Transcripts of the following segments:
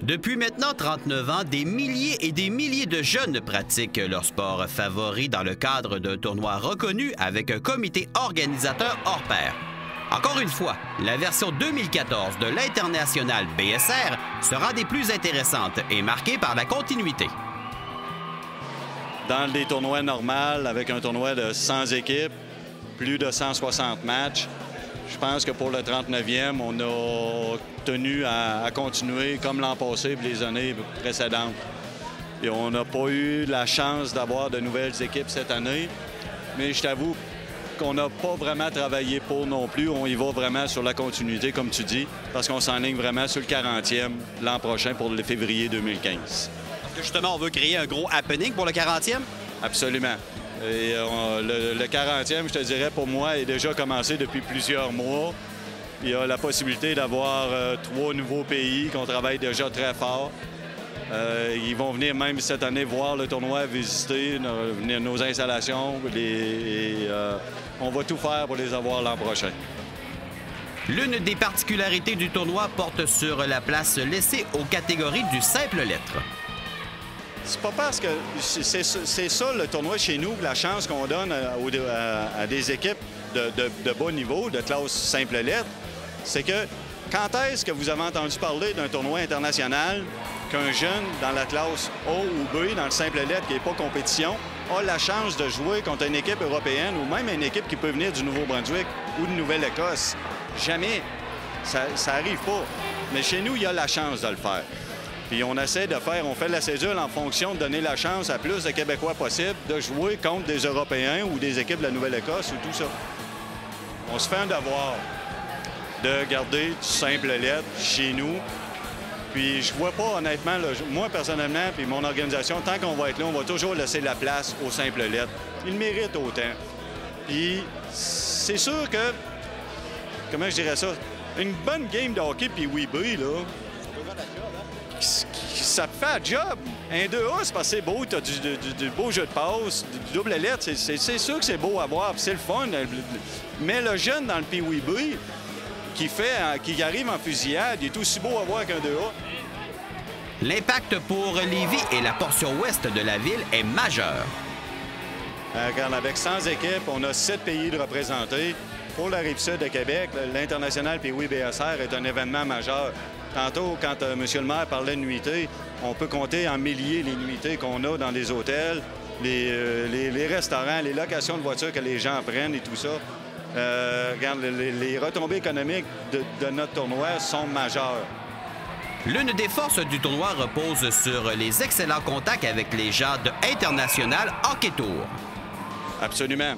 Depuis maintenant 39 ans, des milliers et des milliers de jeunes pratiquent leur sport favori dans le cadre d'un tournoi reconnu avec un comité organisateur hors pair. Encore une fois, la version 2014 de l'International BSR sera des plus intéressantes et marquée par la continuité. Dans des tournois normaux, avec un tournoi de 100 équipes, plus de 160 matchs, je pense que pour le 39e, on a tenu à continuer comme l'an passé et les années précédentes. Et on n'a pas eu la chance d'avoir de nouvelles équipes cette année, mais je t'avoue qu'on n'a pas vraiment travaillé pour non plus. On y va vraiment sur la continuité, comme tu dis, parce qu'on s'enligne vraiment sur le 40e l'an prochain pour le février 2015. Parce que justement, on veut créer un gros happening pour le 40e? Absolument. Et le 40e, je te dirais, pour moi, est déjà commencé depuis plusieurs mois. Il y a la possibilité d'avoir 3 nouveaux pays qu'on travaille déjà très fort. Ils vont venir même cette année voir le tournoi, visiter nos installations. On va tout faire pour les avoir l'an prochain. L'une des particularités du tournoi porte sur la place laissée aux catégories du simple lettre. C'est pas parce que c'est ça le tournoi chez nous, la chance qu'on donne à des équipes de bas niveau, de classe simple lettre, c'est que quand est-ce que vous avez entendu parler d'un tournoi international qu'un jeune dans la classe A ou B, dans le simple lettre qui n'est pas compétition, a la chance de jouer contre une équipe européenne ou même une équipe qui peut venir du Nouveau-Brunswick ou de Nouvelle-Écosse? Jamais. Ça n'arrive pas. Mais chez nous, il y a la chance de le faire. Puis on essaie de faire, on fait la cédule en fonction de donner la chance à plus de Québécois possible de jouer contre des Européens ou des équipes de la Nouvelle-Écosse ou tout ça. On se fait un devoir de garder du simple lettre chez nous. Puis je vois pas, honnêtement, là, moi personnellement, puis mon organisation, tant qu'on va être là, on va toujours laisser la place aux simples lettres. Ils méritent autant. Puis c'est sûr que, comment je dirais ça, une bonne game de hockey puis Weeby, là, ça fait un job. Un 2A, c'est pas assez beau. Tu as du beau jeu de passe, du double lettre. C'est sûr que c'est beau à voir, c'est le fun. Mais le jeune dans le Pee-Wee qui arrive en fusillade, il est aussi beau à voir qu'un 2A. L'impact pour Lévis et la portion ouest de la ville est majeur. Regarde, avec 100 équipes, on a 7 pays de représentés. Pour la Rive-Sud de Québec, l'International Pee-Wee BSR est un événement majeur. Tantôt, quand M. le maire parlait de nuitées, on peut compter en milliers les nuitées qu'on a dans les hôtels, les restaurants, les locations de voitures que les gens prennent et tout ça. Regarde, les retombées économiques de notre tournoi sont majeures. L'une des forces du tournoi repose sur les excellents contacts avec les gens de International Hockey Tour. Absolument.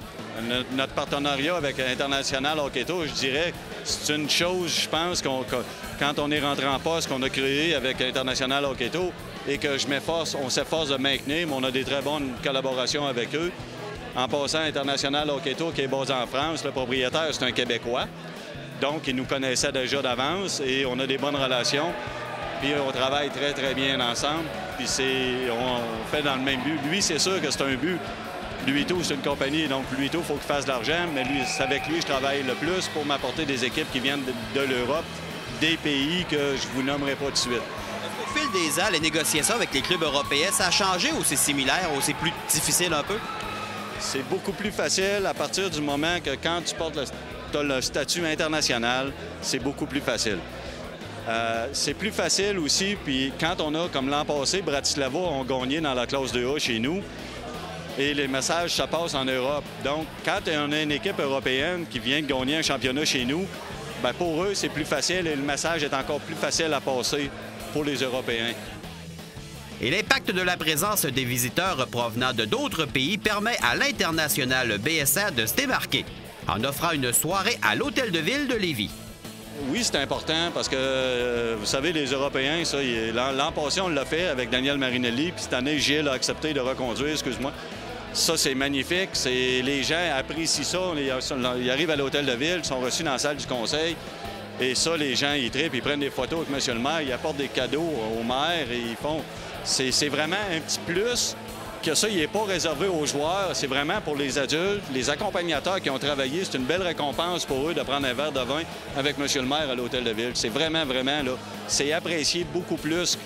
Notre partenariat avec International Hockey Tour, je dirais, c'est une chose, je pense, quand on est rentré en poste, qu'on a créé avec International Hockey Tour et que on s'efforce de maintenir, mais on a des très bonnes collaborations avec eux. En passant, International Hockey Tour, qui est basé en France, le propriétaire, c'est un Québécois. Donc, il nous connaissait déjà d'avance et on a des bonnes relations. Puis on travaille très, très bien ensemble. Puis on fait dans le même but. Lui, c'est sûr que c'est un but. Luito, c'est une compagnie, donc Luito, il faut qu'il fasse de l'argent, mais c'est avec lui que je travaille le plus pour m'apporter des équipes qui viennent de l'Europe, des pays que je vous nommerai pas tout de suite. Au fil des ans, les négociations avec les clubs européens, ça a changé ou c'est similaire ou c'est plus difficile un peu? C'est beaucoup plus facile à partir du moment que quand tu portes le statut international, c'est beaucoup plus facile. C'est plus facile aussi, puis quand on a, comme l'an passé, Bratislava ont gagné dans la classe 2A chez nous, et les messages, ça passe en Europe. Donc, quand on a une équipe européenne qui vient de gagner un championnat chez nous, bien pour eux, c'est plus facile et le message est encore plus facile à passer pour les Européens. Et l'impact de la présence des visiteurs provenant de d'autres pays permet à l'International BSR de se démarquer en offrant une soirée à l'Hôtel de Ville de Lévis. Oui, c'est important parce que, vous savez, les Européens, ça, l'an passé, on l'a fait avec Daniel Marinelli, puis cette année, Gilles a accepté de reconduire, excuse-moi. Ça, c'est magnifique. Les gens apprécient ça. Ils arrivent à l'Hôtel de Ville, ils sont reçus dans la salle du conseil. Et ça, les gens, ils trippent, ils prennent des photos avec M. le maire, ils apportent des cadeaux au maire et ils font... C'est vraiment un petit plus que ça, il n'est pas réservé aux joueurs. C'est vraiment pour les adultes, les accompagnateurs qui ont travaillé. C'est une belle récompense pour eux de prendre un verre de vin avec M. le maire à l'Hôtel de Ville. C'est vraiment, là, c'est apprécié beaucoup plus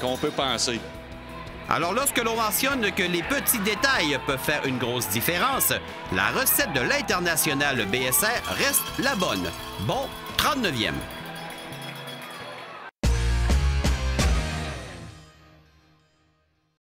qu'on peut penser. Alors, lorsque l'on mentionne que les petits détails peuvent faire une grosse différence, la recette de l'International BSR reste la bonne. Bon 39e.